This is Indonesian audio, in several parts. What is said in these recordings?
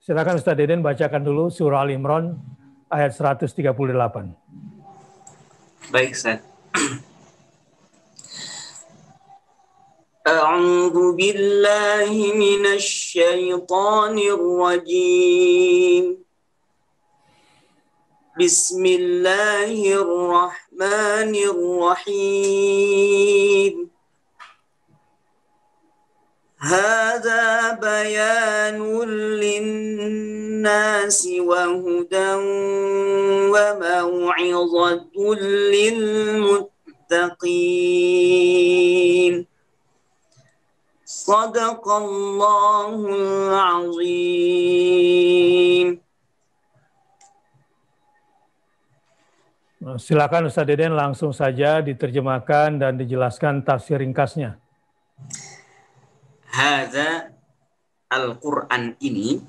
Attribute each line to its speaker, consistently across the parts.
Speaker 1: Silakan Ustaz Deden bacakan dulu surah Al-Imran ayat 138.
Speaker 2: Baik, Ustaz. A'udzu billahi minasy syaithanir rajim. Bismillahirrahmanirrahim. Hadza bayanun lin-nasi wa hudan wa mau'izatun lil-muttaqin. Shadaqallahul azim.
Speaker 1: Silakan Ustaz Deden langsung saja diterjemahkan dan dijelaskan tafsir ringkasnya.
Speaker 2: Hadza Al-Quran ini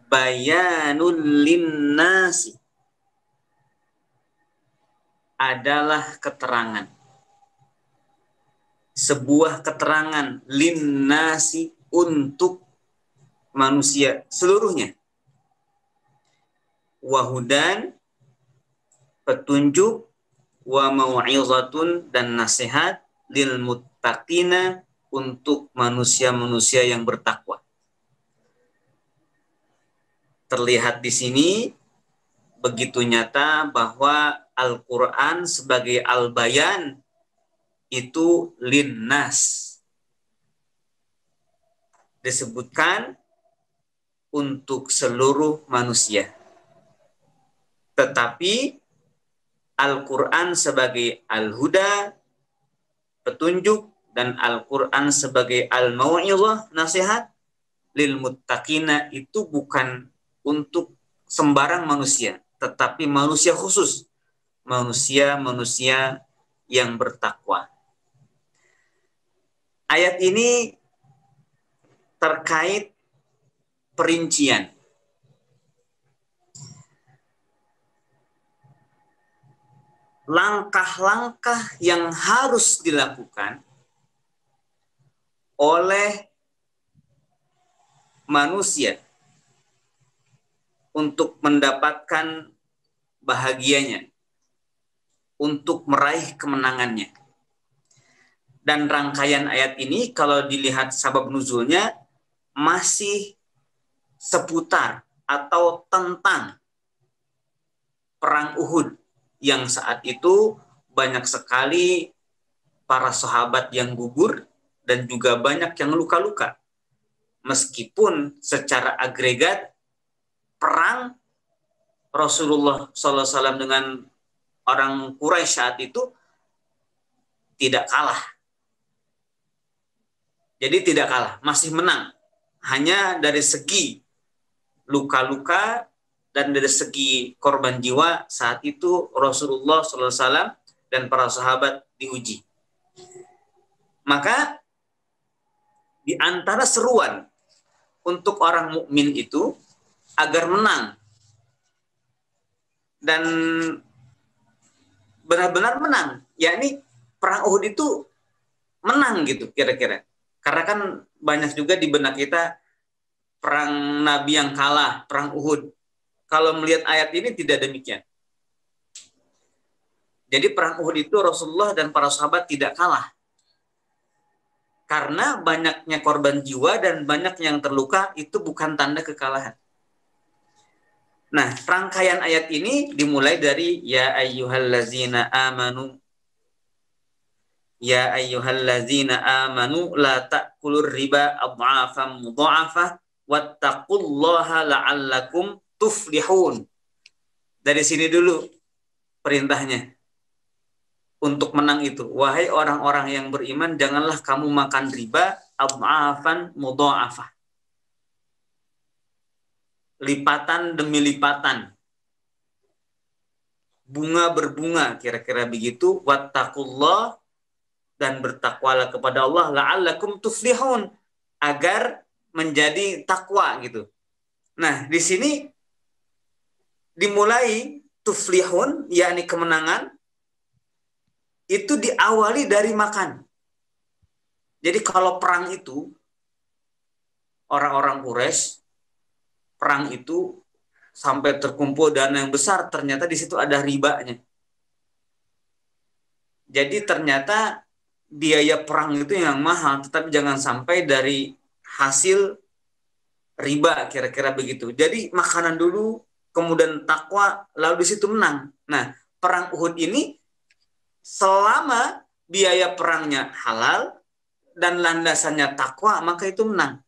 Speaker 2: bayanun linnasi, adalah keterangan, sebuah keterangan linnasi, untuk manusia seluruhnya, wahudan, petunjuk, wa mau'izatun, dan nasihat, lil muttaqina, untuk manusia-manusia yang bertakwa. Terlihat di sini begitu nyata bahwa Al-Quran sebagai al-bayan itu linnas, disebutkan untuk seluruh manusia. Tetapi Al-Quran sebagai al-huda, petunjuk, dan Al-Quran sebagai al-mau'izah, nasihat, lil muttaqina, itu bukan untuk sembarang manusia, tetapi manusia khusus, manusia-manusia yang bertakwa. Ayat ini terkait perincian. Langkah-langkah yang harus dilakukan oleh manusia untuk mendapatkan bahagianya, untuk meraih kemenangannya. Dan rangkaian ayat ini kalau dilihat sabab nuzulnya masih seputar atau tentang perang Uhud, yang saat itu banyak sekali para sahabat yang gugur dan juga banyak yang luka-luka. Meskipun secara agregat perang Rasulullah SAW dengan orang Quraisy saat itu tidak kalah. Jadi tidak kalah, masih menang. Hanya dari segi luka-luka dan dari segi korban jiwa saat itu Rasulullah SAW dan para sahabat diuji. Maka di antara seruan untuk orang mukmin itu agar menang dan benar-benar menang, yakni perang Uhud itu menang gitu kira-kira. Karena kan banyak juga di benak kita perang Nabi yang kalah, perang Uhud. Kalau melihat ayat ini tidak demikian. Jadi perang Uhud itu Rasulullah dan para sahabat tidak kalah. Karena banyaknya korban jiwa dan banyak yang terluka itu bukan tanda kekalahan. Nah, rangkaian ayat ini dimulai dari ya ayyuhallazina amanu, ya ayyuhallazina amanu la ta'kulur riba adha'afan mudha'afah wattaqullaha la'allakum tuflihun. Dari sini dulu perintahnya untuk menang itu. Wahai orang-orang yang beriman, janganlah kamu makan riba adha'afan mudha'afah, lipatan demi lipatan, bunga berbunga, kira-kira begitu. Wattaqullah, dan bertakwalah kepada Allah, la'allakum tuflihun, agar menjadi takwa gitu. Nah, di sini dimulai tuflihun, yakni kemenangan, itu diawali dari makan. Jadi kalau perang itu orang-orang Quraisy perang itu sampai terkumpul dana yang besar, ternyata di situ ada ribanya. Jadi ternyata biaya perang itu yang mahal, tetapi jangan sampai dari hasil riba, kira-kira begitu. Jadi makanan dulu, kemudian takwa, lalu di situ menang. Nah, perang Uhud ini selama biaya perangnya halal dan landasannya takwa, maka itu menang.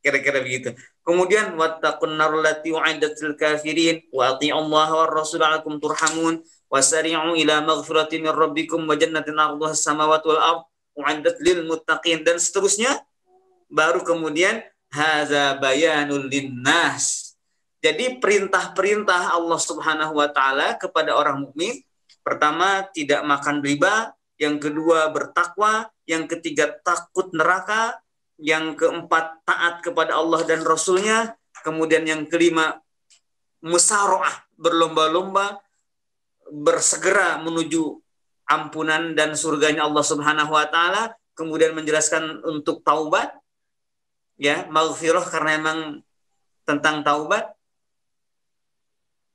Speaker 2: Kira-kira begitu. Kemudian wattaqun narul lati u'iddat lil kafirin wa ati'ullaha war rasul la'allakum turhamun wasari'u ila maghfiratin min rabbikum wa jannatin 'arduha as-samawati wal ardh u'iddat lil muttaqin, dan seterusnya. Baru kemudian hadza bayanul linnas. Jadi perintah-perintah Allah Subhanahu wa taala kepada orang mukmin, pertama tidak makan riba, yang kedua bertakwa, yang ketiga takut neraka, yang keempat taat kepada Allah dan Rasulnya, kemudian yang kelima musara'ah, berlomba-lomba, bersegera menuju ampunan dan surganya Allah Subhanahu wa taala, kemudian menjelaskan untuk taubat, ya, maghfirah karena emang tentang taubat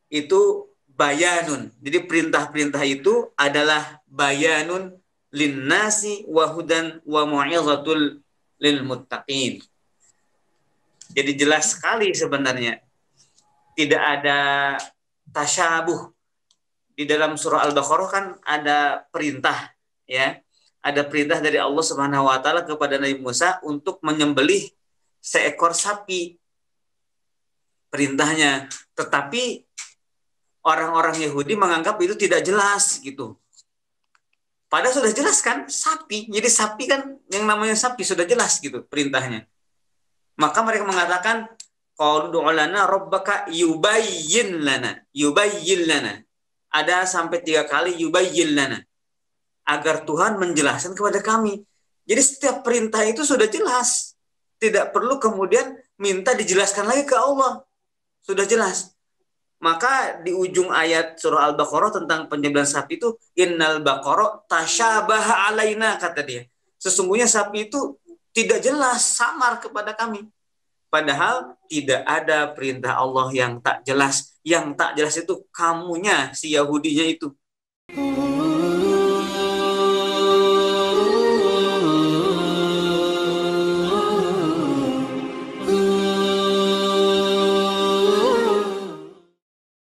Speaker 2: itu bayanun. Jadi perintah-perintah itu adalah bayanun linnasi wa hudan wa mu'izatul lil muttaqin. Jadi jelas sekali sebenarnya. Tidak ada tasyabuh. Di dalam surah Al-Baqarah kan ada perintah, ya. Ada perintah dari Allah Subhanahu wa taala kepada Nabi Musa untuk menyembelih seekor sapi. Perintahnya. Tetapi orang-orang Yahudi menganggap itu tidak jelas gitu. Padahal sudah jelas kan, sapi. Jadi sapi kan, yang namanya sapi sudah jelas gitu perintahnya. Maka mereka mengatakan, qalu du'a lana rabbaka yubayyin lana. Yubayyin lana. Ada sampai 3 kali yubayyin lana. Agar Tuhan menjelaskan kepada kami. Jadi setiap perintah itu sudah jelas. Tidak perlu kemudian minta dijelaskan lagi ke Allah. Sudah jelas. Maka di ujung ayat surah Al-Baqarah tentang penyembelihan sapi itu, innal baqara tasyabaha alaina, kata dia. Sesungguhnya sapi itu tidak jelas, samar kepada kami. Padahal tidak ada perintah Allah yang tak jelas. Yang tak jelas itu kamunya, si Yahudinya itu.